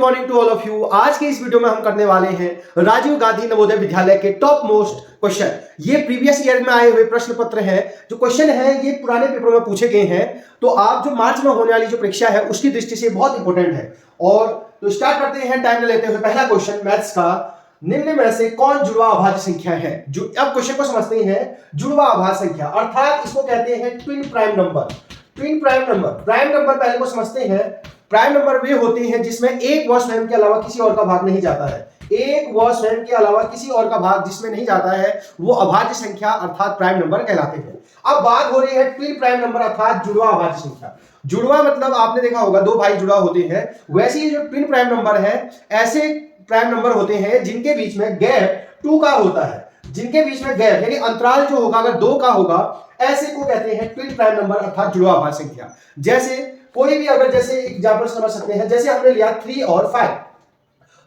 Morning to all of you. आज के इस वीडियो में हम करने वाले हैं राजीव गांधी नवोदय विद्यालय के टॉप मोस्ट क्वेश्चन। ये प्रीवियस ईयर में आए हुए प्रश्न पत्र हैं। जो क्वेश्चन है ये पुराने पेपर में पूछे गए हैं, तो आप जो मार्च में होने वाली जो परीक्षा है उसकी दृष्टि से बहुत इंपॉर्टेंट है। और तो स्टार्ट करते हैं टाइम लेते हुए। पहला क्वेश्चन मैथ्स का, निम्न में से कौन जुड़वा अभाज्य संख्या है? अब क्वेश्चन को समझते हैं। जुड़वा अभाज्य संख्या अर्थात इसको कहते हैं twin prime number. Twin prime number, prime number पहले को समझते हैं। प्राइम नंबर वे होते हैं जिसमें एक व स्वयं के अलावा किसी और का भाग नहीं जाता है। एक व स्वयं के अलावा किसी और का भाग जिसमें नहीं जाता है वो अभाज्य संख्या अर्थात प्राइम नंबर कहलाते हैं। अब बात हो रही है ट्विन प्राइम नंबर अर्थात जुड़वा अभाज्य संख्या। जुड़वा मतलब आपने देखा होगा दो भाई जुड़ा होते हैं, वैसे ही जो ट्विन प्राइम नंबर है ऐसे प्राइम नंबर होते हैं जिनके बीच में गैप 2 का होता है। जिनके बीच में गैप यानी अंतराल जो होगा अगर 2 का होगा, ऐसे को कहते हैं ट्विन प्राइम नंबर अर्थात जुड़वा अभाज्य संख्या। जैसे कोई भी अगर जैसे एग्जांपल समझ सकते हैं, जैसे हमने लिया 3 और 5,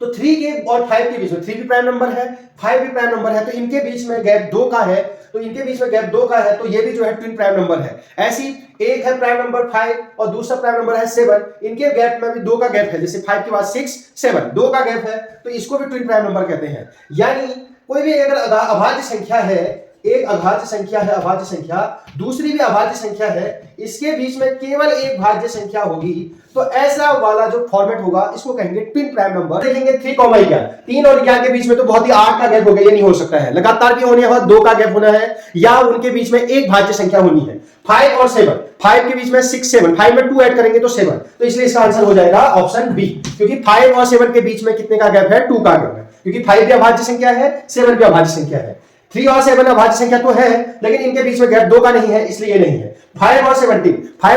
तो 3 के और 5 के बीच में 3 भी प्राइम नंबर है, 5 भी प्राइम नंबर है, तो इनके बीच में गैप 2 का है, तो इनके बीच में गैप 2 का है, तो ये भी जो है ट्विन प्राइम नंबर है। ऐसी एक है प्राइम नंबर 5 और दूसरा प्राइम नंबर है 7, इनके गैप में भी 2 का गैप है, जैसे 5 के बाद 6 7 2 का गैप है, तो इसको भी ट्विन प्राइम नंबर कहते हैं। यानी कोई भी अगर अभाज्य संख्या है, एक अभाज्य संख्या है, अभाज्य संख्या, दूसरी भी अभाज्य संख्या है, इसके बीच में केवल एक भाज्य संख्या होगी, तो ऐसा वाला जो फॉर्मेट होगा इसको कहेंगे ट्विन प्राइम नंबर। देखेंगे 3, 3 और 11 के बीच में तो बहुत ही 8 का गैप हो गया, ये नहीं हो सकता है। लगातार भी होने वाला 2 का गैप होना है या उनके बीच में एक भाज्य संख्या होनी है। 5 और 7, 5 के बीच में 6 7, 5 में 2 ऐड करेंगे तो 7, तो इसलिए इसका आंसर हो जाएगा ऑप्शन बी, क्योंकि 5 और 7 के बीच में कितने का गैप है? 2 का गैप है, क्योंकि 5 भी अभाज्य संख्या है, 7 भी अभाज्य संख्या है। 3 और 7 अभाज्य संख्या तो है, लेकिन इनके बीच में गैप 2 का नहीं है, इसलिए ये नहीं है। 5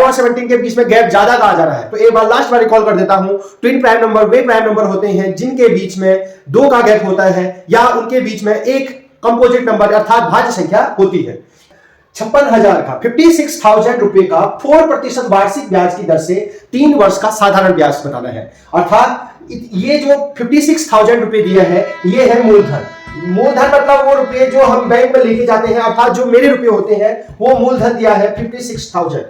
और 17 के बीच में गैप ज्यादा का आ जा रहा है, तो एक बार लास्ट बार रिकॉल कर देता हूं। ट्विन प्राइम नंबर वे प्राइम नंबर होते हैं जिनके बीच में 2 का गैप होता है या उनके बीच में एक कंपोजिट नंबर अर्थात भाज्य संख्या होती है। 56,000 का 56,000 रुपए का 4% वार्षिक ब्याज की दर से 3 वर्ष का साधारण ब्याज बताना है। अर्थात ये जो 56,000 रुपए दिया है ये है मूलधन। मूलधन मतलब वो रुपए जो हम बैंक में लेके जाते हैं, अर्थात जो मेरे रुपए होते हैं वो मूलधन दिया है 56,000।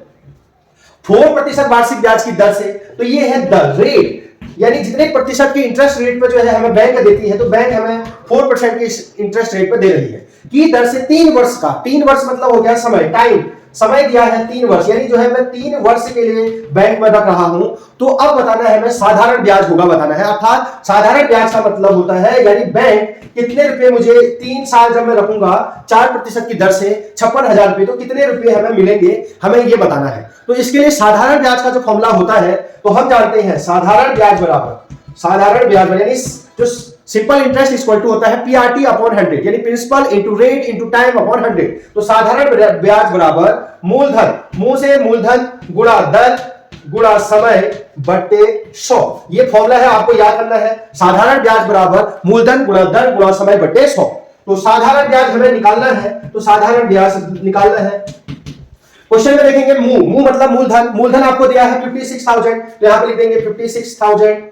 4% वार्षिक ब्याज की दर से, तो ये है द रेट, यानी जितने प्रतिशत के इंटरेस्ट रेट पे जो है हमें बैंक देती है, तो बैंक हमें 4% के इंटरेस्ट रेट पे दे रही है की दर से 3 वर्ष का। 3 वर्ष मतलब हो गया समय, टाइम, समय दिया है 3 वर्ष, यानी जो है मैं 3 वर्ष के लिए बैंक में रख रहा हूं। तो अब बताना है हमें साधारण ब्याज होगा बताना है, अर्थात साधारण ब्याज का मतलब होता है यानी बैंक कितने रुपए मुझे 3 साल जब मैं रखूंगा 4% की दर से 56,000 रुपए, तो कितने रुपए हमें मिलेंगे, हमें ये बताना है। तो इसके लिए साधारण ब्याज का जो फॉर्मूला होता है तो हम जानते हैं साधारण ब्याज बराबर यानी जो सिंपल इंटरेस्ट इक्वल टू होता है PRT अपॉन 100, यानी principal into rate into time upon 100। तो साधारण ब्याज बराबर मूलधन, मुंह से मूलधन गुणा दर गुणा समय बटे 100। ये फॉर्मूला है, आपको याद करना है। साधारण ब्याज बराबर मूलधन गुणा दर गुणा समय बटे 100। तो साधारण ब्याज हमें निकालना है, तो साधारण ब्याज निकालना है। क्वेश्चन में देखेंगे मुंह मतलब मूलधन, मूलधन आपको दिया है 56,000, तो यहां पर लिख देंगे 56,000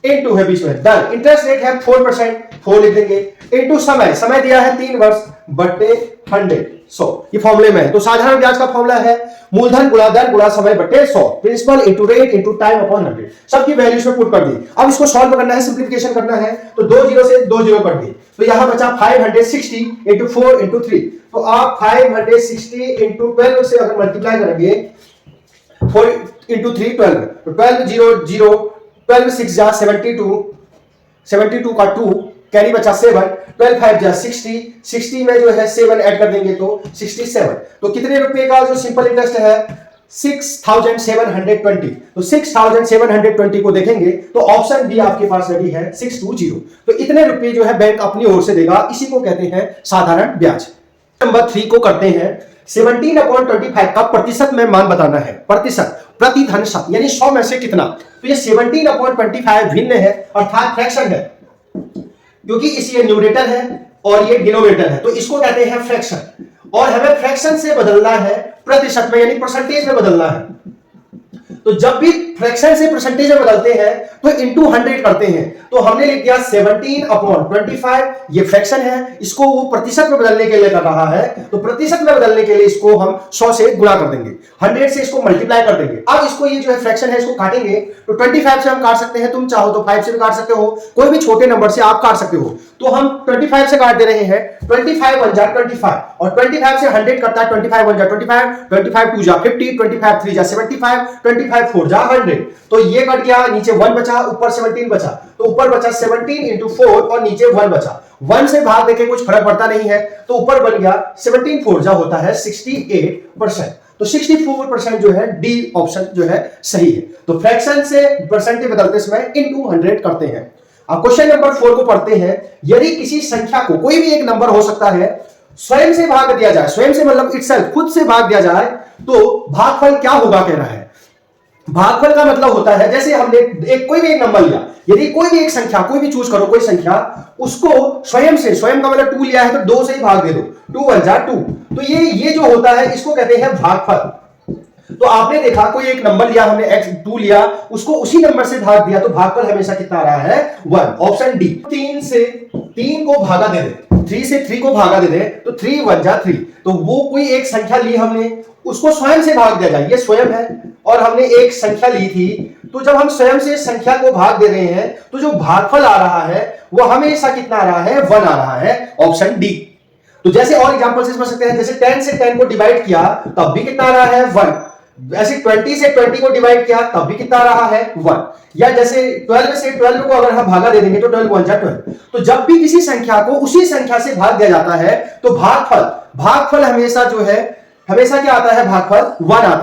इनटू है बीच में दर, इंटरेस्ट रेट है 4%, 4 लिख देंगे, इनटू समय, समय दिया है 3 वर्ष बटे 100, ये फॉर्मूले में है। तो साधारण ब्याज का फॉर्मूला है मूलधन गुणा दर गुणा समय बटे 100, principal into rate into time upon 100। सबकी वैल्यूज में पुट कर दी। अब इसको सॉल्व करना है, सिंप्लीफिकेशन करना है, तो 2 जीरो से 2 जीरो कर दी, तो यहां बचा 560 इनटू 4 इनटू 3। तो आप 560 इनटू 12 से अगर मल्टीप्लाई करेंगे 4 इनटू 3 12, तो 12 0 0, 12 6 जा 72 का 2 कैरी बचा 7, 12 5 जा 60, 60 में जो है 7 ऐड कर देंगे तो 67। तो कितने रुपए का जो सिंपल इंटरेस्ट है 6,720। तो 6,720 को देखेंगे तो ऑप्शन बी आपके पास रेडी है 620। तो इतने रुपए जो है बैंक अपनी ओर से देगा, इसी को कहते हैं साधारण ब्याज। नंबर 3 को करते हैं। 17/25 का प्रतिशत में मान बताना है। प्रतिशत, प्रतिधन शत, यानी 100 में से कितना। तो ये 17/25 भिन्न है अर्थात फ्रैक्शन है, क्योंकि इसी न्यूमरेटर है और ये डिनोमिनेटर है, तो इसको कहते हैं फ्रैक्शन। और हमें फ्रैक्शन से बदलना है प्रतिशत में, यानी परसेंटेज में बदलना है। तो तो जब भी फ्रैक्शन से परसेंटेज में बदलते हैं तो इनटू 100 करते हैं। तो हमने लिख दिया 17/25, ये फ्रैक्शन है, इसको वो प्रतिशत में बदलने के लिए कर रहा है, तो प्रतिशत में बदलने के लिए इसको हम 100 से गुणा कर देंगे, 100 से इसको मल्टीप्लाई कर देंगे। अब इसको ये जो है फ्रैक्शन है इसको काटेंगे, तो 25 से हम काट सकते हैं, तुम चाहो तो 5 से भी काट सकते हो, कोई भी छोटे नंबर से आप काट सकते हो। तो हम 25 से काट दे रहे हैं, 25 1 जा 25 और 25 से 100 करता है, 25 1 जा 25, 25 2 जा 50, 25 3 जा 75, 25 4 जा 100। तो ये कट गया, नीचे 1 बचा, ऊपर 17 बचा, तो ऊपर बचा 17 इंटू 4 और नीचे 1 बचा। 1 से भाग देके कुछ फर्क पड़ता नहीं है, तो ऊपर बन गया 17 4 जा होता है 68%। तो 64% जो है डी ऑप्शन जो है सही है। तो फ्रैक्शन से परसेंटेज बदलते समय इनटू 100 करते हैं। अब क्वेश्चन नंबर 4 को पढ़ते हैं। यदि किसी संख्या को, कोई भी एक नंबर हो सकता है, स्वयं से भाग दिया जाए, स्वयं से मतलब इटसेल्फ, खुद से भाग दिया जाए, तो भागफल क्या होगा कह रहा है। भागफल का मतलब होता है, जैसे हमने एक कोई भी एक नंबर लिया, यदि कोई भी एक संख्या, कोई भी चूज करो कोई संख्या, उसको स्वयं से, स्वयं का मतलब 2 लिया है तो 2 से ही भाग दे दो, 2 1 जा 2। तो ये जो होता है इसको कहते हैं भागफल। तो आपने देखा कोई एक नंबर लिया हमने x2 लिया, उसको उसी नंबर से भाग दिया, तो भागफल हमेशा कितना आ रहा है 1, ऑप्शन डी। 3 से 3 को भागा दे दे, 3 से 3 को भागा दे दे, तो 3 1 जा 3। तो वो कोई एक संख्या ली हमने, उसको स्वयं से भाग दिया जाए, ये स्वयं है, और हमने एक संख्या ली थी, तो जब हम स्वयं से संख्या को भाग दे रहे हैं तो जो भागफल आ रहा है वो हमेशा कितना आ रहा है 1 आ रहा है, ऑप्शन डी। तो जैसे और एग्जांपल से समझ सकते हैं, जैसे 10 से 10 को डिवाइड किया तब भी कितना आ रहा है 1, ऐसे 20 से 20 को डिवाइड किया तब भी कितना आ रहा है 1, या जैसे 12 से 12 को अगर हम भागा दे देंगे तो 12 1 जा 12। तो जब भी किसी संख्या को उसी संख्या से भाग दिया जाता है तो भागफल हमेशा जो है, हमेशा क्या आता है, भागफल 1 आता है।